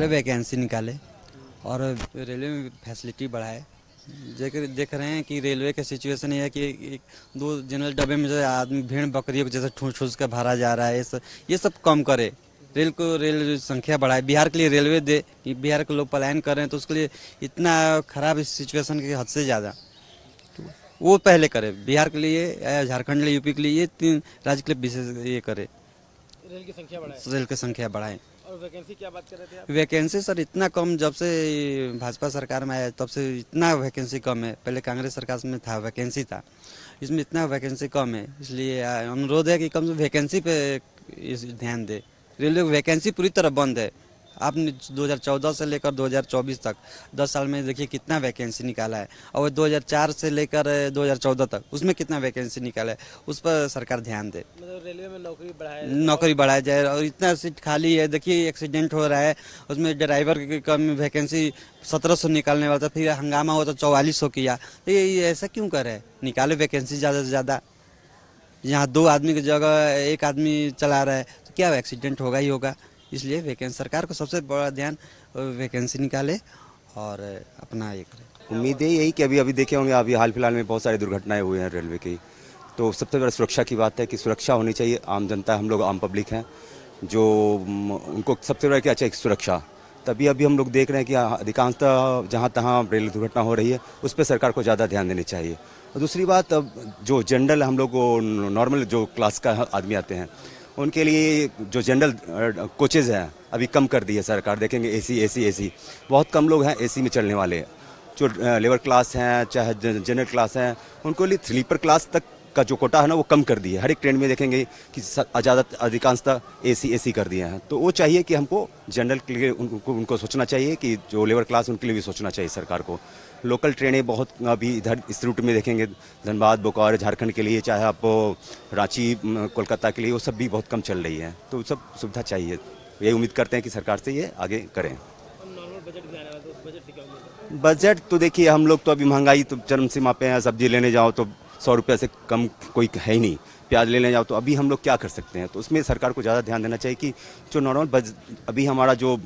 पहले वैकेंसी निकाले और रेलवे में फैसिलिटी बढ़ाए। देख रहे हैं कि रेलवे का सिचुएशन ये है कि दो जनरल डब्बे में जो आदमी भेड़ बकरियों को जैसे ठूस ठूस कर भरा जा रहा है, ये सब कम करे। रेल संख्या बढ़ाए, बिहार के लिए रेलवे दे कि बिहार के लोग पलायन कर रहे हैं तो उसके लिए इतना खराब इस सिचुएशन की हद से ज़्यादा तो वो पहले करे। बिहार के लिए, झारखंड के लिए, यूपी के लिए, ये तीन राज्य के लिए विशेष ये करे, रेल की संख्या बढ़ाए। और वैकेंसी क्या बात कर रहे थे आप? वैकेंसी सर इतना कम, जब से भाजपा सरकार में आया तब से इतना वैकेंसी कम है। पहले कांग्रेस सरकार में था वैकेंसी था, इसमें इतना वैकेंसी कम है। इसलिए अनुरोध है कि कम से वैकेंसी पे ध्यान दे। रेलवे वैकेंसी पूरी तरह बंद है। आपने 2014 से लेकर 2024 तक 10 साल में देखिए कितना वैकेंसी निकाला है, और 2004 से लेकर 2014 तक उसमें कितना वैकेंसी निकाला है, उस पर सरकार ध्यान दे। मतलब रेलवे में नौकरी बढ़ाया जाए। और इतना सीट खाली है, देखिए एक्सीडेंट हो रहा है, उसमें ड्राइवर की कम वैकेंसी 1700 निकालने वाला था, फिर हंगामा हो तो 4400 किया। तो ये ऐसा क्यों करे? निकाले वैकेंसी ज़्यादा से ज़्यादा। यहाँ 2 आदमी की जगह 1 आदमी चला रहा है तो क्या एक्सीडेंट होगा ही होगा। इसलिए वैकेंसी, सरकार को सबसे बड़ा ध्यान वैकेंसी निकाले और अपना ये करे। उम्मीद है यही कि अभी देखे होंगे, अभी हाल फिलहाल में बहुत सारी दुर्घटनाएं हुई हैं रेलवे की, तो सबसे बड़ा सुरक्षा की बात है कि सुरक्षा होनी चाहिए। आम जनता, हम लोग आम पब्लिक हैं, जो उनको सबसे बड़ा क्या चाहिए, सुरक्षा। तभी अभी हम लोग देख रहे हैं कि अधिकांशतः जहाँ तहाँ रेल दुर्घटना हो रही है, उस पर सरकार को ज़्यादा ध्यान देनी चाहिए। और दूसरी बात, जो जनरल हम लोग को नॉर्मल जो क्लास का आदमी आते हैं, उनके लिए जो जनरल कोचेज़ हैं अभी कम कर दी है सरकार। देखेंगे एसी बहुत कम लोग हैं एसी में चलने वाले। जो लेबर क्लास हैं चाहे जनरल क्लास हैं, उनको लिए स्लीपर क्लास तक का जो कोटा है ना वो कम कर दिए। हर एक ट्रेन में देखेंगे कि ज़्यादा अधिकांशतः एसी कर दिए हैं। तो वो चाहिए कि हमको जनरल के लिए उनको सोचना चाहिए कि जो लेबर क्लास उनके लिए भी सोचना चाहिए सरकार को। लोकल ट्रेनें बहुत अभी इधर इस रूट में देखेंगे, धनबाद, बोकारो, झारखंड के लिए, चाहे आप रांची, कोलकाता के लिए, वो सब भी बहुत कम चल रही है। तो सब सुविधा चाहिए। यही उम्मीद करते हैं कि सरकार से ये आगे करें। बजट तो देखिए, हम लोग तो अभी महंगाई तो चरम सीमा पे है। सब्जी लेने जाओ तो 100 रुपये से कम कोई है ही नहीं। प्याज लेने जाओ तो अभी हम लोग क्या कर सकते हैं? तो उसमें सरकार को ज़्यादा ध्यान देना चाहिए कि जो नॉर्मल बजट अभी हमारा जो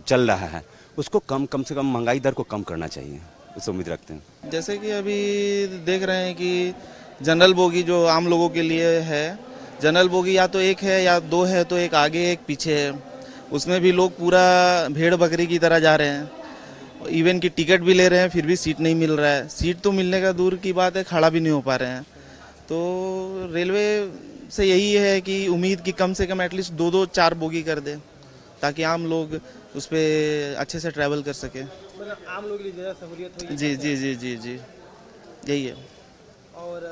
चल रहा है उसको कम से कम महंगाई दर को कम करना चाहिए। उससे उम्मीद रखते हैं। जैसे कि अभी देख रहे हैं कि जनरल बोगी जो आम लोगों के लिए है, जनरल बोगी या तो 1 है या 2 है, तो एक आगे एक पीछे है। उसमें भी लोग पूरा भेड़ बकरी की तरह जा रहे हैं। इवन की टिकट भी ले रहे हैं, फिर भी सीट नहीं मिल रहा है। सीट तो मिलने का दूर की बात है, खड़ा भी नहीं हो पा रहे हैं। तो रेलवे से यही है कि उम्मीद कि कम से कम एटलीस्ट 2-4 बोगी कर दे, ताकि आम लोग उस पर अच्छे से ट्रैवल कर सके। मतलब आम लोगों के लिए ज़्यादा सहूलियत होगी। जी यही है। और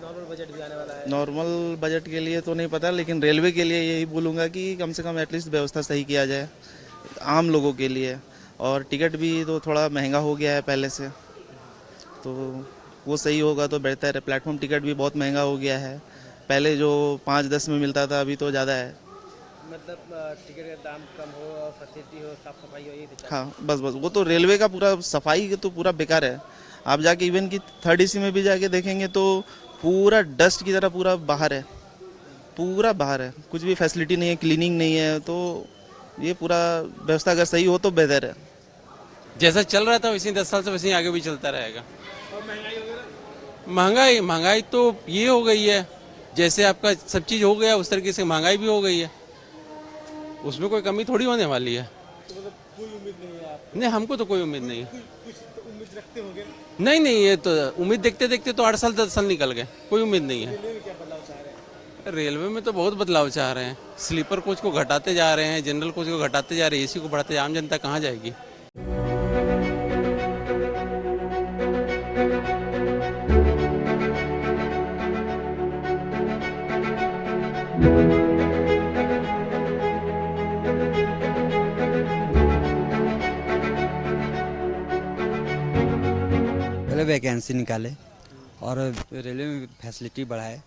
नॉर्मल बजट भी आने वाला है। नॉर्मल बजट के लिए तो नहीं पता, लेकिन रेलवे के लिए यही बोलूँगा कि कम से कम एटलीस्ट व्यवस्था सही किया जाए आम लोगों के लिए। और टिकट भी तो थोड़ा महंगा हो गया है पहले से, तो वो सही होगा तो बेहतर है। प्लेटफॉर्म टिकट भी बहुत महंगा हो गया है। पहले जो 5-10 में मिलता था, अभी तो ज़्यादा है। मतलब टिकट का दाम कम हो और फैसिलिटी हो, साफ सफाई हो, ये तो। हाँ, बस वो तो रेलवे का पूरा सफाई तो पूरा बेकार है। आप जाके इवन की 3rd AC में भी जाके देखेंगे तो पूरा डस्ट की तरह पूरा बाहर है, कुछ भी फैसिलिटी नहीं है, क्लीनिंग नहीं है। तो ये पूरा व्यवस्था अगर सही हो तो बेहतर है। जैसा चल रहा था वैसे 10 साल से वैसे ही आगे भी चलता रहेगा। और महंगाई महंगाई महंगाई तो ये हो गई है, जैसे आपका सब चीज हो गया उस तरीके से महंगाई भी हो गई है। उसमें कोई कमी थोड़ी होने वाली है। तो मतलब कोई उम्मीद नहीं है आपको? नहीं, हमको तो कोई उम्मीद नहीं है। कुछ तो उम्मीद रखते होंगे। नहीं, ये तो उम्मीद देखते देखते तो 8 साल 10 साल निकल गए, कोई उम्मीद नहीं है। रेलवे में क्या बदलाव चाह रहे हैं? रेलवे में तो बहुत बदलाव चाह रहे हैं। स्लीपर कोच को घटाते जा रहे हैं, जनरल कोच को घटाते जा रहे हैं, एसी को बढ़ाते, आम जनता कहाँ जाएगी? पहले वैकेंसी निकाले और रेलवे में फैसिलिटी बढ़ाए।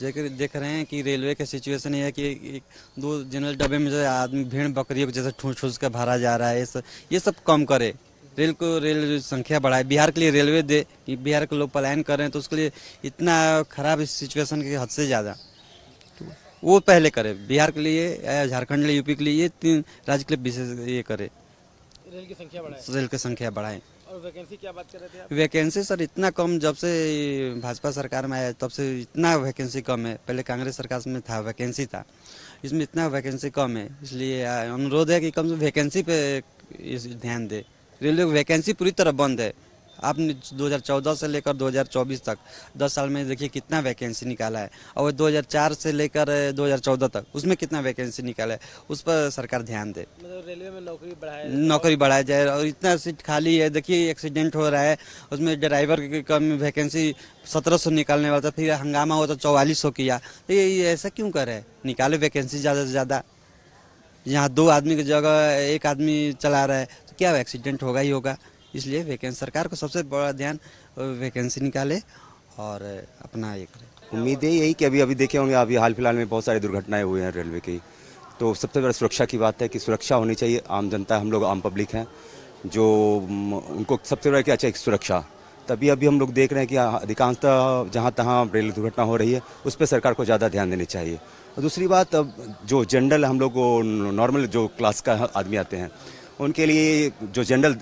देख रहे हैं कि रेलवे का सिचुएशन ये है कि 2 जनरल डब्बे में जो आदमी भेड़ बकरियों को जैसे ठूस ठूस कर भरा जा रहा है, ये सब कम करे। रेल संख्या बढ़ाए। बिहार के लिए रेलवे दे कि बिहार के लोग पलायन कर रहे हैं तो उसके लिए इतना खराब इस सिचुएशन की हद से ज़्यादा तो वो पहले करे, बिहार के लिए या झारखंड के लिए, यूपी के लिए, ये 3 राज्य के लिए विशेष ये करे, रेल की संख्या बढ़ाए। रेल की संख्या बढ़ाए। और वैकेंसी क्या बात कर रहे थे आप? वैकेंसी सर इतना कम, जब से भाजपा सरकार में आया तब से इतना वैकेंसी कम है। पहले कांग्रेस सरकार में था, वैकेंसी था, इसमें इतना वैकेंसी कम है। इसलिए अनुरोध है कि कम से कम वैकेंसी पे ध्यान दे। रेलवे की वैकेंसी पूरी तरह बंद है। आपने 2014 से लेकर 2024 तक 10 साल में देखिए कितना वैकेंसी निकाला है, और 2004 से लेकर 2014 तक उसमें कितना वैकेंसी निकाला है, उस पर सरकार ध्यान दे, मतलब रेलवे में नौकरी बढ़ाया जाए। और इतना सीट खाली है, देखिए एक्सीडेंट हो रहा है, उसमें ड्राइवर की कम वैकेंसी 1700 निकालने वाला था, फिर हंगामा हुआ तो 4400 किया। तो ये ऐसा क्यों कर रहे हैं? निकाले वैकेंसी ज़्यादा से ज़्यादा। यहाँ 2 आदमी की जगह 1 आदमी चला रहा है तो क्या एक्सीडेंट होगा ही होगा। इसलिए वैकेंसी, सरकार को सबसे बड़ा ध्यान वैकेंसी निकाले और अपना ये करे। उम्मीद यही कि अभी देखे होंगे, अभी हाल फिलहाल में बहुत सारी दुर्घटनाएं हुई हैं रेलवे की, तो सबसे बड़ा सुरक्षा की बात है कि सुरक्षा होनी चाहिए। आम जनता, हम लोग आम पब्लिक हैं, जो उनको सबसे बड़ा क्या चाहिए, सुरक्षा। तभी अभी हम लोग देख रहे हैं कि अधिकांशतः जहाँ तहाँ रेल दुर्घटना हो रही है, उस पर सरकार को ज़्यादा ध्यान देनी चाहिए। और दूसरी बात, अब जो जनरल हम लोग नॉर्मल जो क्लास का आदमी आते हैं, उनके लिए जो जनरल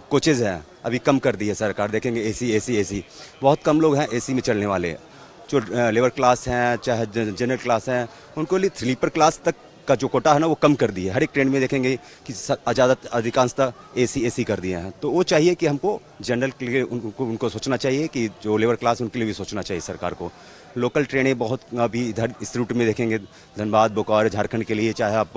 कोचेज़ हैं अभी कम कर दी है सरकार। देखेंगे एसी बहुत कम लोग हैं एसी में चलने वाले। जो लेबर क्लास हैं चाहे जनरल क्लास हैं, उनको लिए स्लीपर क्लास तक का जो कोटा है ना, वो कम कर दिया है। हर एक ट्रेन में देखेंगे कि ज़्यादा अधिकांशतः एसी कर दिए हैं। तो वो चाहिए कि हमको जनरल के लिए उनको सोचना चाहिए कि जो लेबर क्लास उनके लिए भी सोचना चाहिए सरकार को। लोकल ट्रेनें बहुत अभी इधर इस रूट में देखेंगे, धनबाद, बोकारो, झारखंड के लिए, चाहे आप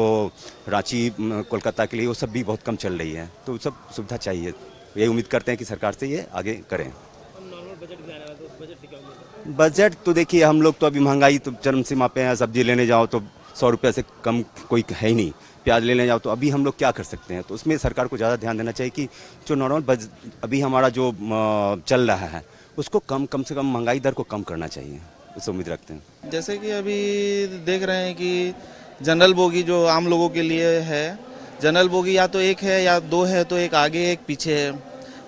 रांची, कोलकाता के लिए, वो सब भी बहुत कम चल रही है। तो सब सुविधा चाहिए। यही उम्मीद करते हैं कि सरकार से ये आगे करें। नॉर्मल बजट भी आने वाला, तो उस बजट से क्या उम्मीद है? बजट तो देखिए, हम लोग तो अभी महंगाई तो चरम सीमा पे है। सब्जी लेने जाओ तो 100 रुपये से कम कोई है ही नहीं। प्याज लेने जाओ तो अभी हम लोग क्या कर सकते हैं? तो उसमें सरकार को ज़्यादा ध्यान देना चाहिए कि जो नॉर्मल बजट अभी हमारा जो चल रहा है, उसको कम से कम महंगाई दर को कम करना चाहिए। उससे उम्मीद रखते हैं। जैसे कि अभी देख रहे हैं कि जनरल बोगी जो आम लोगों के लिए है, जनरल बोगी या तो 1 है या 2 है, तो एक आगे एक पीछे है।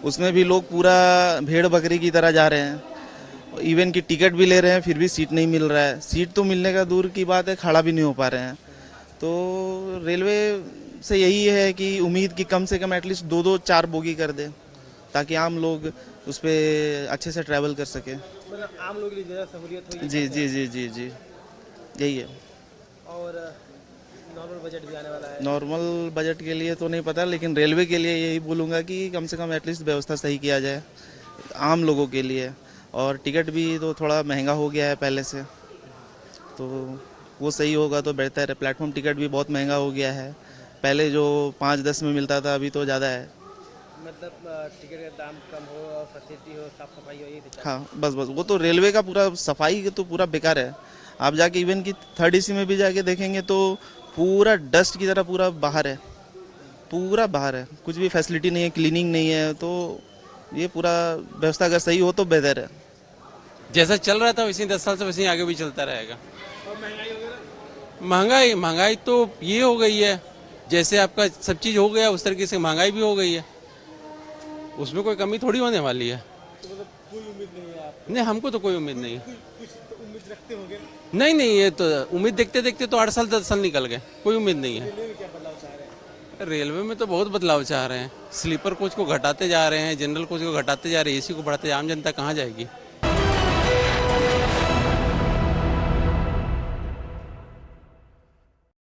उसमें भी लोग पूरा भेड़ बकरी की तरह जा रहे हैं। इवन की टिकट भी ले रहे हैं, फिर भी सीट नहीं मिल रहा है। सीट तो मिलने का दूर की बात है, खड़ा भी नहीं हो पा रहे हैं। तो रेलवे से यही है कि उम्मीद कि कम से कम एटलीस्ट 2-4 बोगी कर दे, ताकि आम लोग उस पर अच्छे से ट्रैवल कर सके। मतलब आम लोगों के लिए ज़्यादा सहूलियत होगी। जी, यही है। और नॉर्मल बजट भी आने वाला है। नॉर्मल बजट के लिए तो नहीं पता, लेकिन रेलवे के लिए यही बोलूँगा कि कम से कम एटलीस्ट व्यवस्था सही किया जाए आम लोगों के लिए। और टिकट भी तो थोड़ा महंगा हो गया है पहले से, तो वो सही होगा तो बेहतर है। प्लेटफॉर्म टिकट भी बहुत महंगा हो गया है, पहले जो 5-10 में मिलता था अभी तो ज़्यादा है। मतलब टिकट का दाम कम हो और फैसिलिटी हो, साफ सफाई हो, यही तो चाहिए। हाँ, बस वो तो रेलवे का पूरा सफाई तो पूरा बेकार है। आप जाके इवन की 3rd AC में भी जाके देखेंगे तो पूरा डस्ट की तरह पूरा बाहर है, पूरा बाहर है। कुछ भी फैसिलिटी नहीं है, क्लीनिंग नहीं है। तो ये पूरा व्यवस्था अगर सही हो तो बेहतर है। जैसा चल रहा था वैसे 10 साल से वैसे ही आगे भी चलता रहेगा। और महंगाई वगैरह? महंगाई तो ये हो गई है, जैसे आपका सब चीज़ हो गया उस तरीके से महंगाई भी हो गई है। उसमें कोई कमी थोड़ी होने वाली है। तो मतलब कोई उम्मीद नहीं है आप? नहीं, हमको तो कोई उम्मीद नहीं। कुछ तो उम्मीद रखते होंगे। नहीं, ये तो उम्मीद देखते देखते तो 8 साल 10 साल निकल गए, कोई उम्मीद नहीं है। रेलवे में क्या बदलाव चाह रहे हैं? रेलवे में तो बहुत बदलाव चाह रहे हैं। स्लीपर कोच को घटाते जा रहे हैं, जनरल कोच को घटाते जा रहे हैं, एसी को बढ़ाते, आम जनता कहाँ जाएगी।